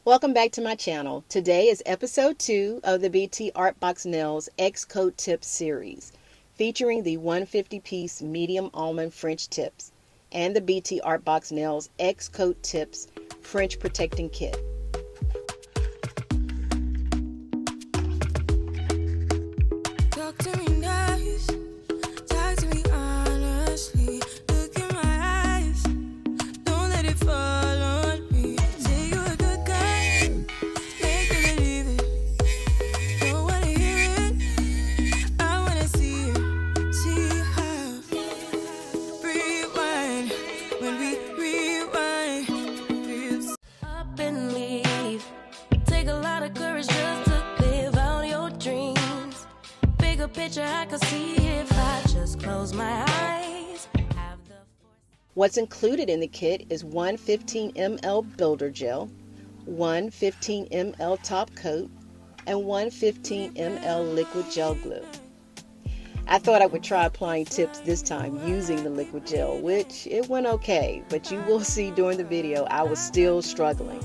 Welcome back to my channel. Today is episode 2 of the BTArtboxnail's X-Coat Tips series, featuring the 150-piece medium almond French tips and the BTArtboxnail's X-Coat Tips French Protecting Kit. Talk to me nice, talk to me honestly. Look in my eyes, don't let it fall on me. Say you're a good guy, make me believe it. Don't wanna hear it, I wanna see it. See how rewind when we rewind. Up and leave. Take a lot of courage just to live out your dreams. Bigger picture I could see if I just close my eyes. What's included in the kit is one 15 ml builder gel, one 15 ml top coat, and one 15 ml liquid gel glue. I thought I would try applying tips this time using the liquid gel, which it went okay, but you will see during the video I was still struggling.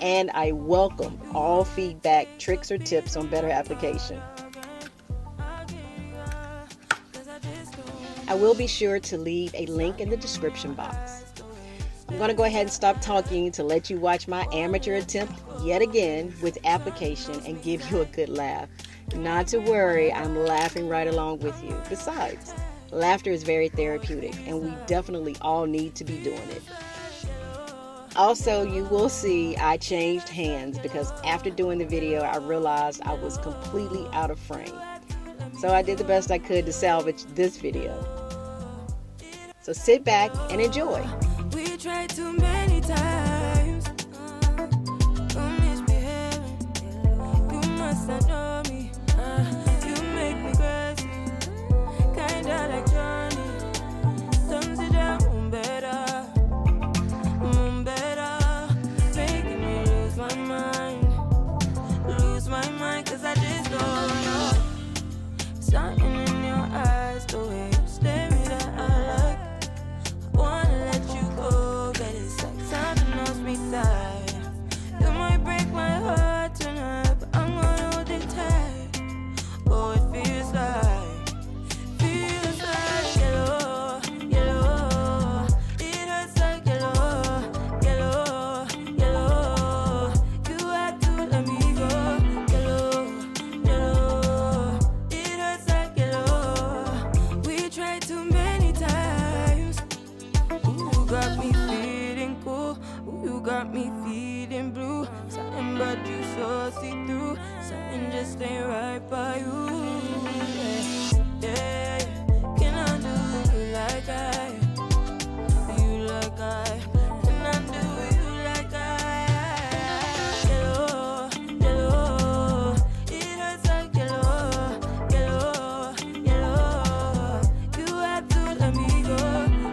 And I welcome all feedback, tricks, or tips on better application. I will be sure to leave a link in the description box. I'm going to go ahead and stop talking to let you watch my amateur attempt yet again with application and give you a good laugh. Not to worry, I'm laughing right along with you. Besides, laughter is very therapeutic and we definitely all need to be doing it. Also, you will see I changed hands because after doing the video, I realized I was completely out of frame. So I did the best I could to salvage this video. So sit back and enjoy. We tried too many times. Don't misbehave. You must not know me. You make me crazy. Kinda like Johnny. Don't sit down, better. Making me lose my mind. Lose my mind, cause I just don't know. Something in your eyes, the way you stare me that I like. I wanna let you go, but it's like something knows me tight. You might break my heart tonight, but I'm gonna hold it tight. Oh, it feels like yellow, yellow. It hurts like yellow, yellow, yellow. You had to let me go, yellow, yellow. It hurts like yellow. We tried too many times. Ooh, you got me feeling cool. Ooh, you got me feeling blue. Something about you so see-through. Something just ain't right by you. Yeah, yeah. Can I do you like I? You like I? Can I do you like I? Yellow, yellow. It hurts like yellow, yellow, yellow. You had to let me go.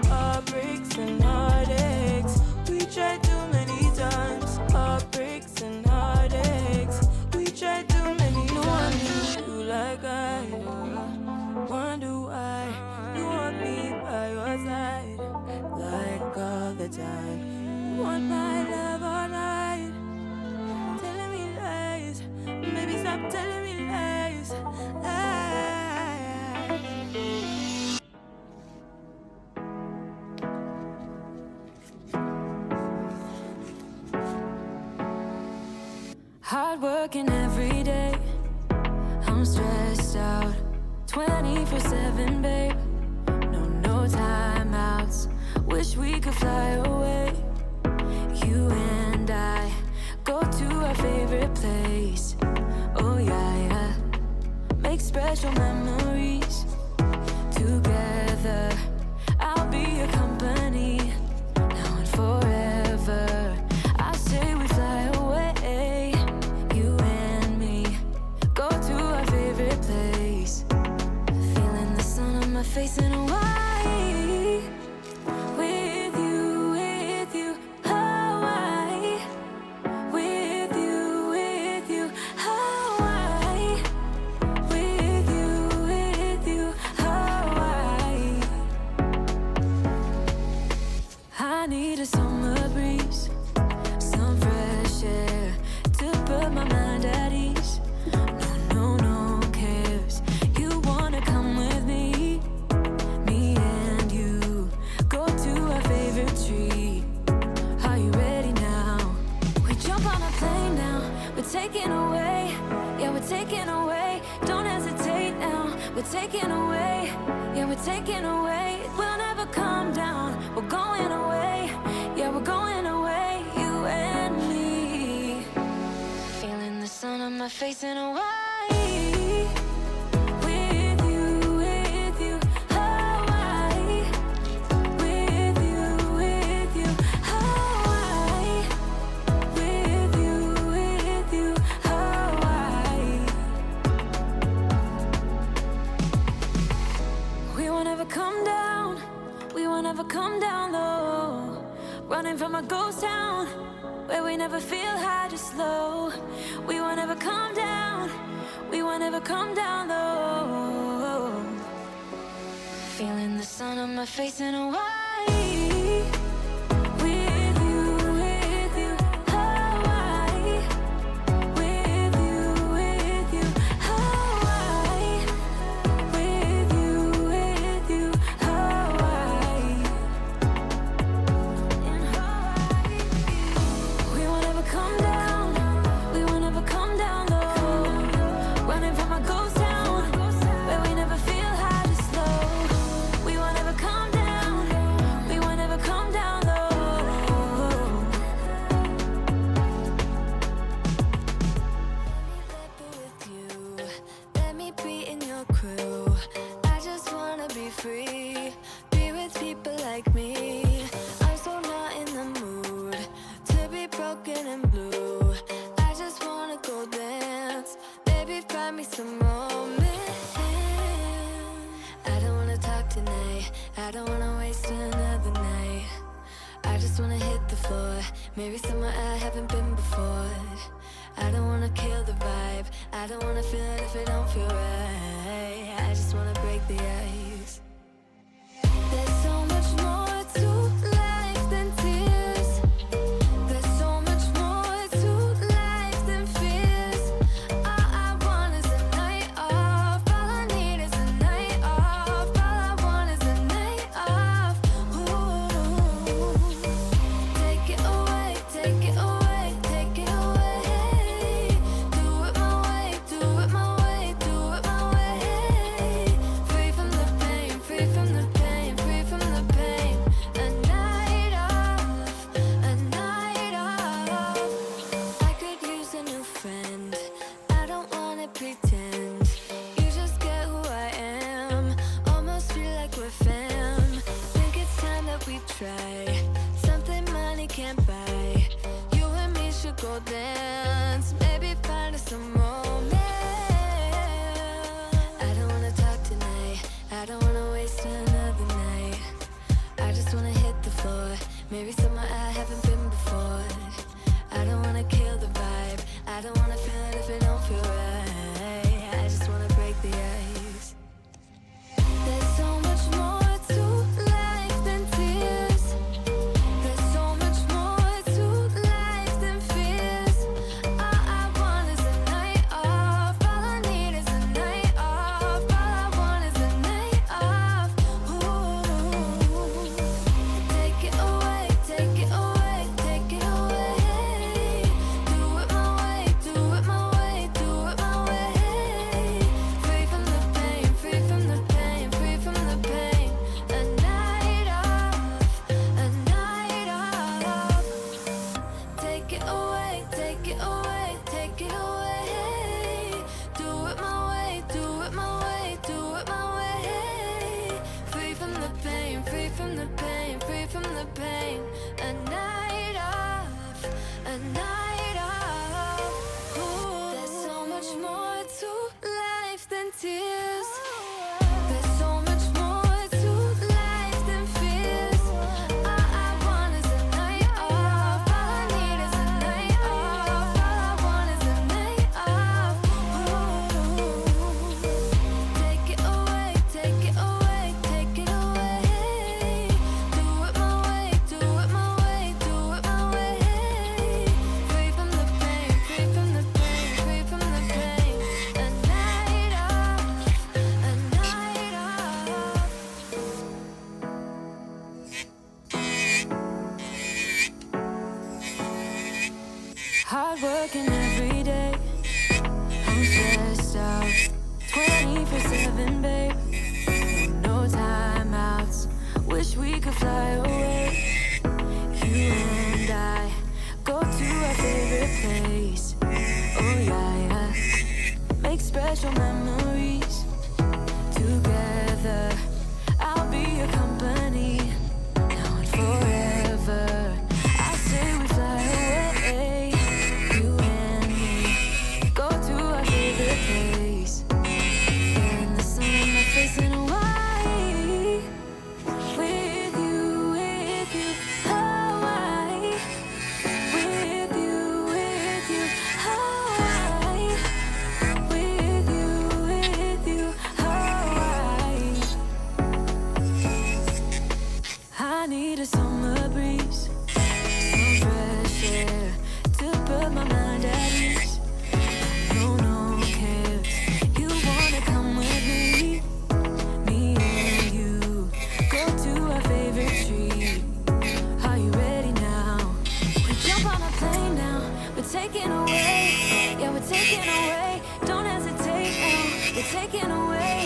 Heartbreaks and heartaches. We tried too many times. Heartbreaks and heartaches. We tried too many times. No one knew you like I. Wonder why you want me by your side, like all the time. You want my love all night. Telling me lies. Maybe stop telling me lies. Hard working every day. I'm stressed out 24/7, babe. No timeouts. Wish we could fly away. You and I go to our favorite place. Oh yeah. Make special memories together. I'll be your company now and forever. I say we fly away. You and me go to our favorite place. Feeling the sun on my face in Hawaii. With you, Hawaii. With you, Hawaii. With you, we're taking away. Yeah, we're taking away. Don't hesitate now. We're taking away. Yeah, we're taking away. We'll never come down. We're going away. Yeah, we're going away. You and me. Feeling the sun on my face in Hawaii. Come down low, running from a ghost town where we never feel high, just low. We won't ever come down, we won't ever come down low. Feeling the sun on my face in Hawaii. Maybe somewhere I haven't been before. I don't wanna kill the vibe. I don't wanna feel it if it don't feel right. I just wanna break the ice. There's so much more to life than tears. There's so much more to life than fears. All I want is a night off. All I need is a night off. All I want is a night off. Ooh. Take it away, take it away, take it away. Do it my way, do it my way, do it my way. Free from the pain, free from the pain, free from the pain. A night off, a night off. I could use a new friend. I don't wanna pretend. You just get who I am. Almost feel like we're fam. Think it's time that we try something money can't buy. You and me should go dance. Maybe find us some romance. I don't wanna talk tonight. I don't wanna waste another night. I just wanna hit the floor. Maybe somewhere I haven't been before. I don't wanna kill the vibe. I don't wanna feel it if it don't feel right. I just wanna break the ice. There's so much more to life than tears. There's so much more to life than fears. All I want is a night off. All I need is a night off. All I want is a night off. Ooh. Take it away, take it away, take it away. Do it my way, do it my way, do it my way. Free from the pain, free from the pain, free from the pain. A night off, a night off. Take it away, take it away, take it away. Do it my way, do it my way, do it my way. Free from the pain, free from the pain, free from the pain. A night off, a night off. Ooh. There's so much more to life than tears. There's so much more to life than fears. All I want is a night off. All I need is a night off. All I want is a night off. Ooh. Take it away, take it away, take it away. Do it my way, do it my way, do it my way. Hard working every day. I'm stressed out 24/7, babe. No timeouts. Wish we could fly away. You and I go to our favorite place. Oh yeah, yeah. Make special memories together. I'll be your company now and forever. I say we fly away. You and me go to our favorite place. And the sun in my face in Hawaii. With you, Hawaii. With you, Hawaii. With you, Hawaii. I need a summer breeze, some fresh air to put my mind at ease. No cares. You wanna come with me? Me and you go to our favorite tree. Are you ready now? We jump on a plane now. We're taking away. Yeah, we're taking away. Don't hesitate now. We're taking away.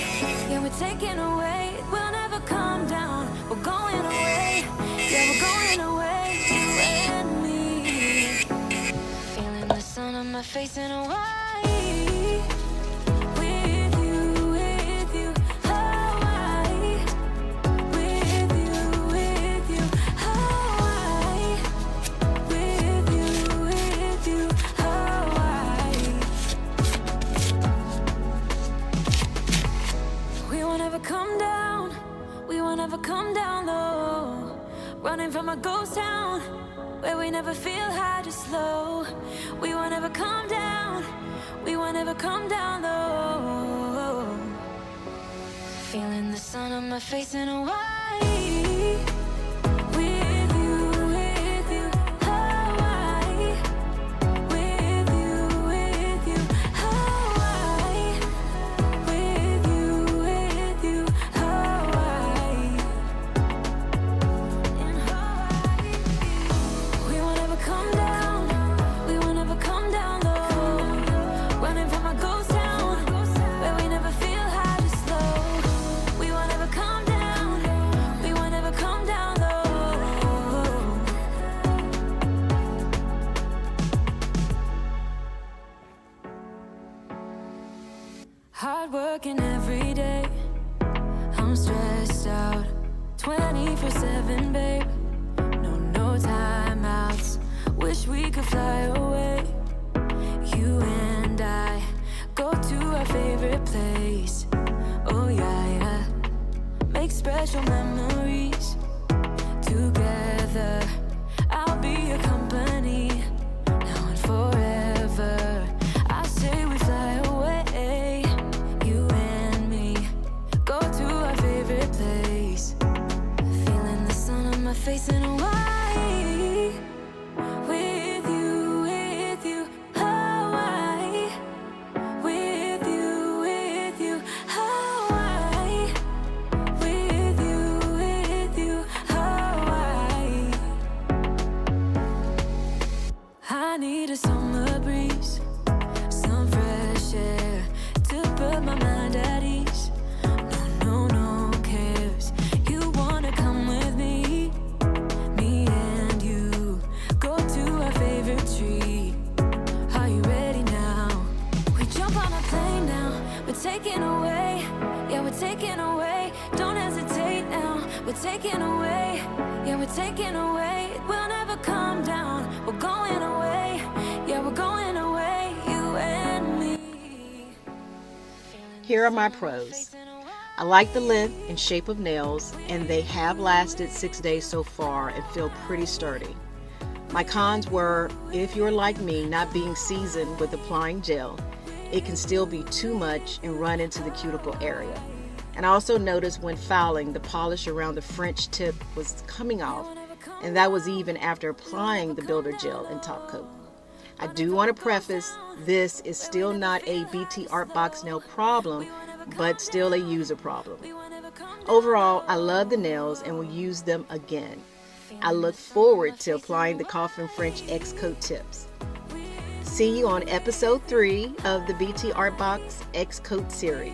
Yeah, we're taking away. We'll never come down. We're going away. Yeah, we're going away. You and me. Feeling the sun on my face in Hawaii. With you, Hawaii. With you, Hawaii. With you, Hawaii. We won't ever come down. We won't ever come down low. Running from a ghost town where we never feel high, just low. We won't ever come down. We won't ever come down low. Feeling the sun on my face in Hawaii. With you, Hawaii. With you, Hawaii. With you, Hawaii. In Hawaii. We won't ever come down. We won't ever come down low. Running from a ghost town where we never feel high, just low. We won't ever come down. We won't ever come down low. Hard working every day. I'm stressed out 24/7, babe. No timeouts. Wish we could fly away. You and I go to our favorite place. Oh yeah, yeah. Make special memories together. I'll be your company now and forever. I say we fly away. You and me go to our favorite place. Feeling the sun on my face in Hawaii. With you, Hawaii. With you, Hawaii. With you, Hawaii. I need a summer breeze, some fresh air to put my mind at ease. No cares. You wanna come with me? Me and you go to our favorite tree. Are you ready now? We jump on a plane now. We're taking away. Yeah, we're taking away. Don't hesitate now. We're taking away. Yeah, we're taking away. We'll never come down. We're going away. Yeah, we're going away. You and me. Here are my pros. I like the length and shape of nails, and they have lasted 6 days so far and feel pretty sturdy. My cons were, if you're like me, not being seasoned with applying gel, it can still be too much and run into the cuticle area. And I also noticed when filing, the polish around the French tip was coming off, and that was even after applying the builder gel and top coat. I do want to preface, this is still not a BTArtboxnail problem, but still a user problem. Overall, I love the nails and will use them again. I look forward to applying the Coffin French X-Coat tips. See you on episode 3 of the BTArtbox X Coat series.